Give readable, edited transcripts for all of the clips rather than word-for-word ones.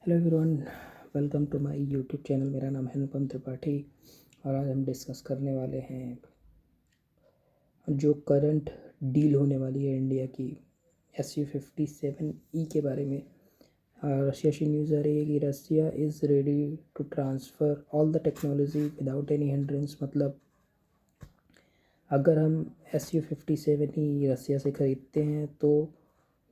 Hello everyone, welcome to my YouTube channel. मेरा नाम है अनुपम त्रिपाठी और आज हम डिस्कस करने वाले हैं जो करंट डील होने वाली है इंडिया की SU-57E के बारे में। रशिया से न्यूज़ आ रही है कि Russia is ready to transfer all the technology without any hindrance. मतलब अगर हम SU-57E रसिया से ख़रीदते हैं तो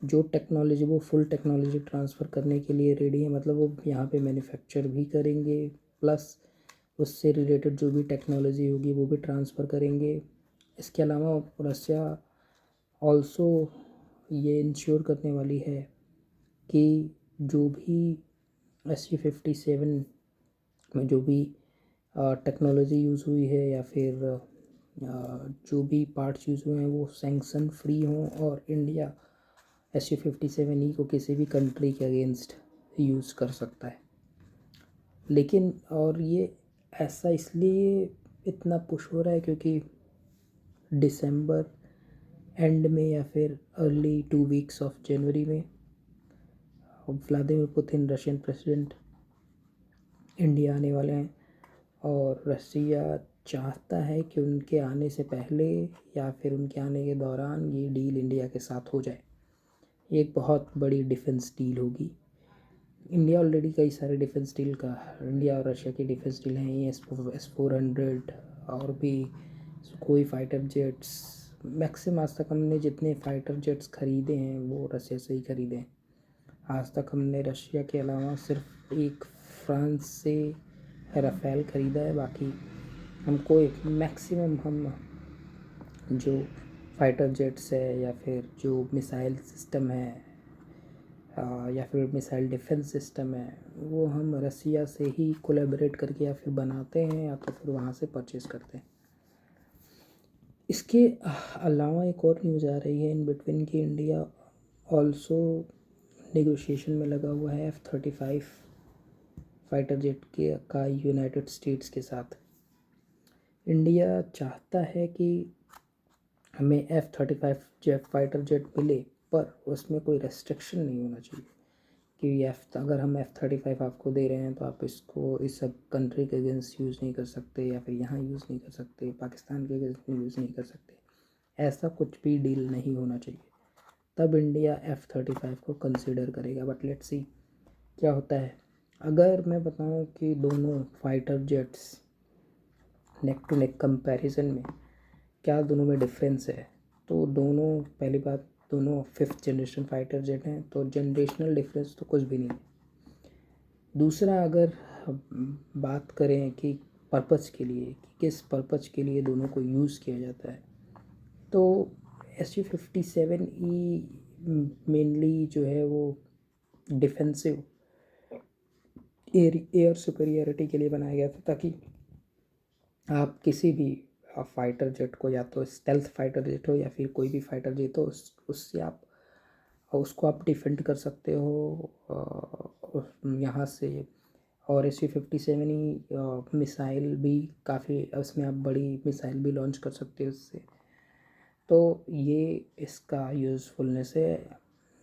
जो टेक्नोलॉजी वो फुल टेक्नोलॉजी ट्रांसफ़र करने के लिए रेडी है। मतलब वो यहाँ पे मैन्युफैक्चर भी करेंगे, प्लस उससे रिलेटेड जो भी टेक्नोलॉजी होगी वो भी ट्रांसफ़र करेंगे। इसके अलावा रसिया ऑल्सो ये इंश्योर करने वाली है कि जो भी SU-57 में जो भी टेक्नोलॉजी यूज़ हुई है या फिर जो भी पार्ट्स यूज़ हुए हैं वो सैंक्शन फ्री हों, और इंडिया SU-57E को किसी भी कंट्री के अगेंस्ट यूज़ कर सकता है। लेकिन और ये ऐसा इसलिए इतना पुश हो रहा है क्योंकि दिसंबर एंड में या फिर अर्ली 2 वीक्स ऑफ जनवरी में Vladimir Putin Russian president India आने वाले हैं, और रसिया चाहता है कि उनके आने से पहले या फिर उनके आने के दौरान ये डील इंडिया के साथ हो जाए। ये एक बहुत बड़ी डिफेंस डील होगी। इंडिया ऑलरेडी कई सारे डिफेंस डील का इंडिया और रशिया की डिफेंस डील हैं, ये S-400 और भी कोई फाइटर जेट्स। मैक्सिमम आज तक हमने जितने फाइटर जेट्स ख़रीदे हैं वो रशिया से ही ख़रीदे हैं। आज तक हमने रशिया के अलावा सिर्फ एक फ्रांस से राफेल ख़रीदा है। बाकी हमको एक मैक्सिमम हम जो फाइटर जेट्स है या फिर जो मिसाइल सिस्टम है या फिर मिसाइल डिफेंस सिस्टम है वो हम रसिया से ही कोलैबोरेट करके या फिर बनाते हैं या तो फिर वहाँ से परचेज़ करते हैं। इसके अलावा एक और न्यूज़ आ रही है इन बिटवीन कि इंडिया ऑल्सो नेगोशिएशन में लगा हुआ है F-35 फाइटर जेट के का यूनाइटेड स्टेट्स के साथ। इंडिया चाहता है कि हमें F-35 जेट फाइटर जेट मिले, पर उसमें कोई रेस्ट्रिक्शन नहीं होना चाहिए कि अगर हम F-35 आपको दे रहे हैं तो आप इसको इस सब कंट्री के अगेंस्ट यूज़ नहीं कर सकते या फिर यहाँ यूज़ नहीं कर सकते, पाकिस्तान के अगेंस्ट यूज़ नहीं कर सकते। ऐसा कुछ भी डील नहीं होना चाहिए, तब इंडिया F-35 को कंसिडर करेगा। बट लेट्स सी क्या होता है। अगर मैं बताऊँ कि दोनों fighter jets neck to neck comparison में क्या दोनों में डिफरेंस है, तो दोनों पहली बात दोनों 5th जनरेशन फाइटर जेट हैं, तो जनरेशनल डिफरेंस तो कुछ भी नहीं है। दूसरा, अगर बात करें कि पर्पज़ के लिए कि किस पर्पज़ के लिए दोनों को यूज़ किया जाता है, तो SU-57E मेनली जो है वो डिफेंसिव एयर सुपीरियरिटी के लिए बनाया गया था, ताकि आप किसी भी फाइटर जेट को, या तो स्टेल्थ फाइटर जेट हो या फिर कोई भी फाइटर जेट हो, उससे आप उसको आप डिफेंड कर सकते हो यहाँ से। और SU-57E मिसाइल भी काफ़ी, उसमें आप बड़ी मिसाइल भी लॉन्च कर सकते हो उससे। तो ये इसका यूज़फुलनेस है।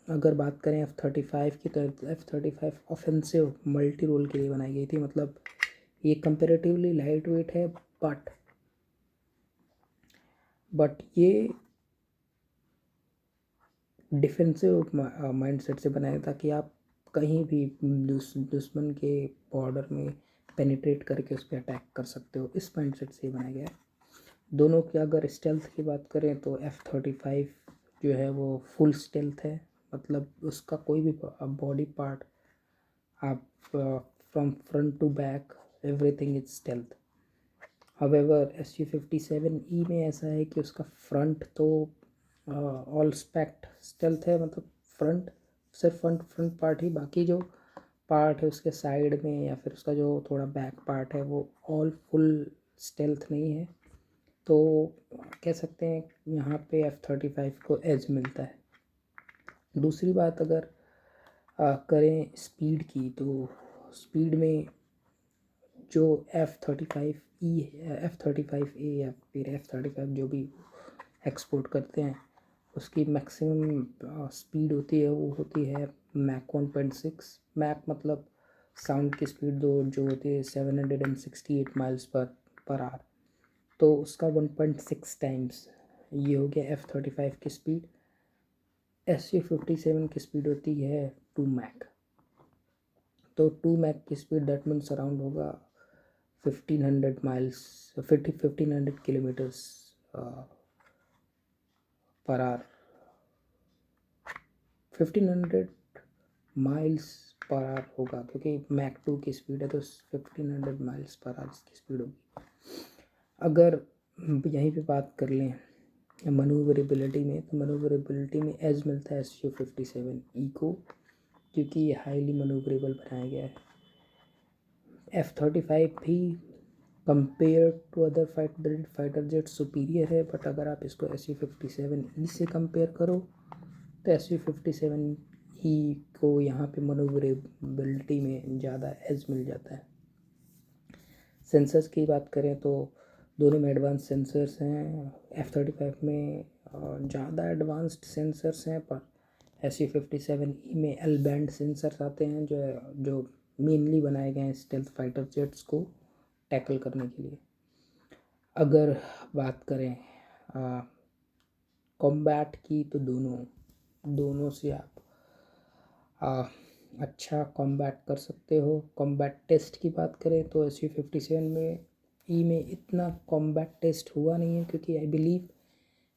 अगर बात करें F-35 की, तो F-35 ऑफेंसिव मल्टी रोल के लिए बनाई गई थी। मतलब ये कंपेरेटिवली लाइट वेट है, बट ये डिफेंसिव माइंडसेट से बनाया था कि आप कहीं भी दुश्मन के बॉर्डर में पेनिट्रेट करके उस पर अटैक कर सकते हो। इस माइंडसेट से बनाया गया है। दोनों की अगर स्टेल्थ की बात करें तो F-35 जो है वो फुल स्टेल्थ है। मतलब उसका कोई भी बॉडी पार्ट आप from front to back everything is stealth. However SU-57E में ऐसा है कि उसका फ्रंट तो ऑल स्पेक्ट स्टेल्थ है। मतलब फ्रंट सिर्फ फ्रंट पार्ट ही, बाकी जो पार्ट है उसके साइड में या फिर उसका जो थोड़ा बैक पार्ट है वो ऑल फुल स्टेल्थ नहीं है। तो कह सकते हैं यहाँ पे F-35 को एज मिलता है। दूसरी बात अगर करें स्पीड की, तो स्पीड में जो F-35E F-35A या फिर F-35 जो भी एक्सपोर्ट करते हैं उसकी मैक्सिमम स्पीड होती है, वो होती है मैक 1.6। मैक मतलब साउंड की स्पीड जो होती है 768 माइल्स पर आवर, तो उसका 1.6 टाइम्स ये हो गया F-35 की स्पीड। SU-57 की स्पीड होती है 2 मैक, तो 2 मैक की स्पीड दैट मीन्स अराउंड होगा 1500 miles, 1500 kilometres per hour, 1500 miles per hour होगा, क्योंकि मैक 2 की स्पीड है तो 1500 माइल्स पर आवर इसकी स्पीड होगी। अगर यहीं पे बात कर लें मनूवरेबिलिटी में, तो मनूवरेबिलिटी में एज मिलता है SU-57E को, क्योंकि ये हाईली मनूवरेबल बनाया गया है। F-35 भी compare to other fighter jet superior है, बट अगर आप इसको SU-57E से कंपेयर करो तो SU-57E को यहाँ पे मनूवरेबिलिटी में ज़्यादा एज मिल जाता है। सेंसर्स की बात करें तो दोनों में एडवांस सेंसर्स हैं। F-35 में ज़्यादा एडवांस्ड सेंसर्स हैं, पर SU-57E में एल बैंड सेंसर्स आते हैं जो मेनली बनाए गए हैं स्टेल्थ फाइटर जेट्स को टैकल करने के लिए। अगर बात करें कॉम्बैट की, तो दोनों से आप अच्छा कॉम्बैट कर सकते हो। कॉम्बैट टेस्ट की बात करें तो SU-57 में इतना कॉम्बैट टेस्ट हुआ नहीं है, क्योंकि आई बिलीव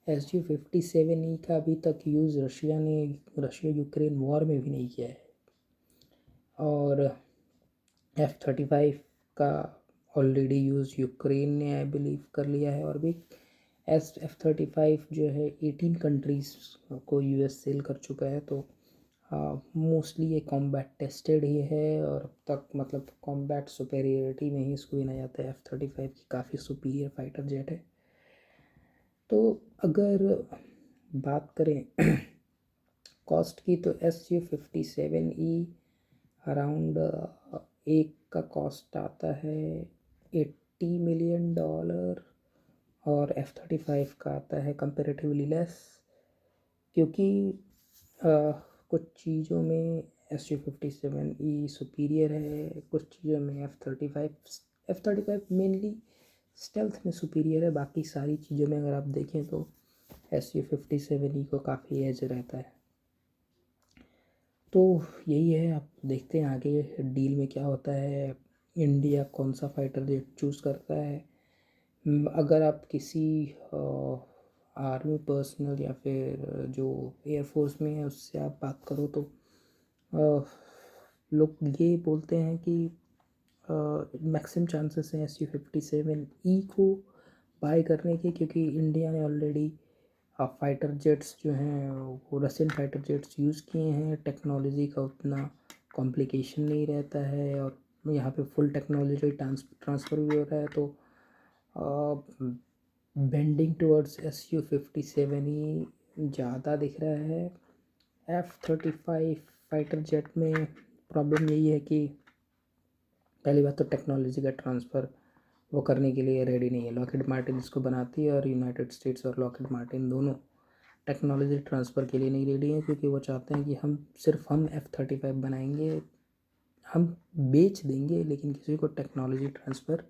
SU-57E का अभी तक यूज़ रशिया यूक्रेन वॉर में भी नहीं किया है, और F-35 का ऑलरेडी यूज़ यूक्रेन ने आई बिलीव कर लिया है, और भी F-35 जो है 18 कंट्रीज़ को US सेल कर चुका है, तो मोस्टली ये कॉम्बैट टेस्टेड ही है, और अब तक मतलब कॉम्बैट सुपेरियरिटी में ही इसको गिना जाता है। F-35 की काफ़ी सुपीरियर फाइटर जेट है। तो अगर बात करें कॉस्ट की, तो SU-57E अराउंड एक का कॉस्ट आता है $80 मिलियन, और F-35 का आता है कंपेरेटिवली लेस, क्योंकि कुछ चीज़ों में SU-57E सुपीरियर है, कुछ चीज़ों में F-35 मेनली स्टेल्थ में सुपीरियर है। बाकी सारी चीज़ों में अगर आप देखें तो SU-57E को काफ़ी एज रहता है। तो यही है, आप देखते हैं आगे डील में क्या होता है, इंडिया कौन सा फाइटर जेट चूज़ करता है। अगर आप किसी आर्मी पर्सनल या फिर जो एयरफोर्स में है उससे आप बात करो, तो लोग ये बोलते हैं कि मैक्सिमम चांसेस हैं SU-57E को बाय करने के, क्योंकि इंडिया ने ऑलरेडी फाइटर जेट्स जो हैं वो रशियन फाइटर जेट्स यूज़ किए हैं। टेक्नोलॉजी का उतना कॉम्प्लिकेशन नहीं रहता है, और यहाँ पे फुल टेक्नोलॉजी ट्रांसफ़र भी हो रहा है, तो बेंडिंग टुवर्ड्स SU-57E ज़्यादा दिख रहा है। F-35 फाइटर जेट में प्रॉब्लम यही है कि पहली बात तो टेक्नोलॉजी का ट्रांसफ़र वो करने के लिए रेडी नहीं है। लॉकहीड मार्टिन इसको बनाती है, और यूनाइटेड स्टेट्स और लॉकहीड मार्टिन दोनों टेक्नोलॉजी ट्रांसफ़र के लिए नहीं रेडी हैं, क्योंकि वो चाहते हैं कि हम F-35 बनाएंगे, हम बेच देंगे, लेकिन किसी को टेक्नोलॉजी ट्रांसफ़र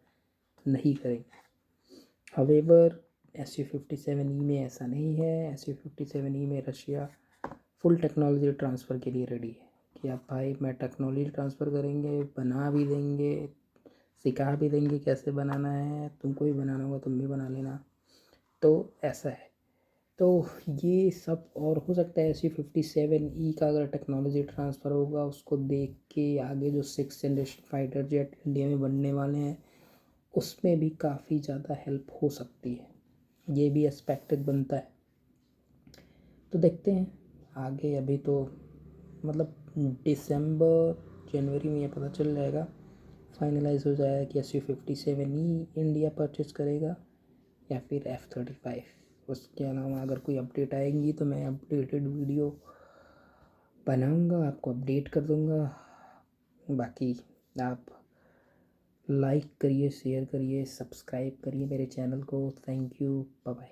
नहीं करेंगे। हावेवर SU-57E में ऐसा नहीं है। SU-57E में रशिया फुल टेक्नोलॉजी ट्रांसफ़र के लिए रेडी है कि आप भाई मैं टेक्नोलॉजी ट्रांसफ़र करेंगे, बना भी देंगे, सिखा भी देंगे कैसे बनाना है, तुमको भी बनाना होगा तुम भी बना लेना। तो ऐसा है। तो ये सब और हो सकता है SU-57E का अगर टेक्नोलॉजी ट्रांसफ़र होगा, उसको देख के आगे जो 6th generation fighter jet India में बनने वाले हैं उसमें भी काफ़ी ज़्यादा हेल्प हो सकती है। ये भी एस्पेक्टेड बनता है। तो देखते हैं आगे। अभी तो मतलब दिसंबर जनवरी में ये पता चल जाएगा, फाइनलाइज हो जाएगा कि SU-57E इंडिया परचेज़ करेगा या फिर F-35। उसके अलावा अगर कोई अपडेट आएंगी तो मैं अपडेटेड वीडियो बनाऊंगा, आपको अपडेट कर दूंगा। बाकी आप लाइक करिए, शेयर करिए, सब्सक्राइब करिए मेरे चैनल को। Thank you, bye bye.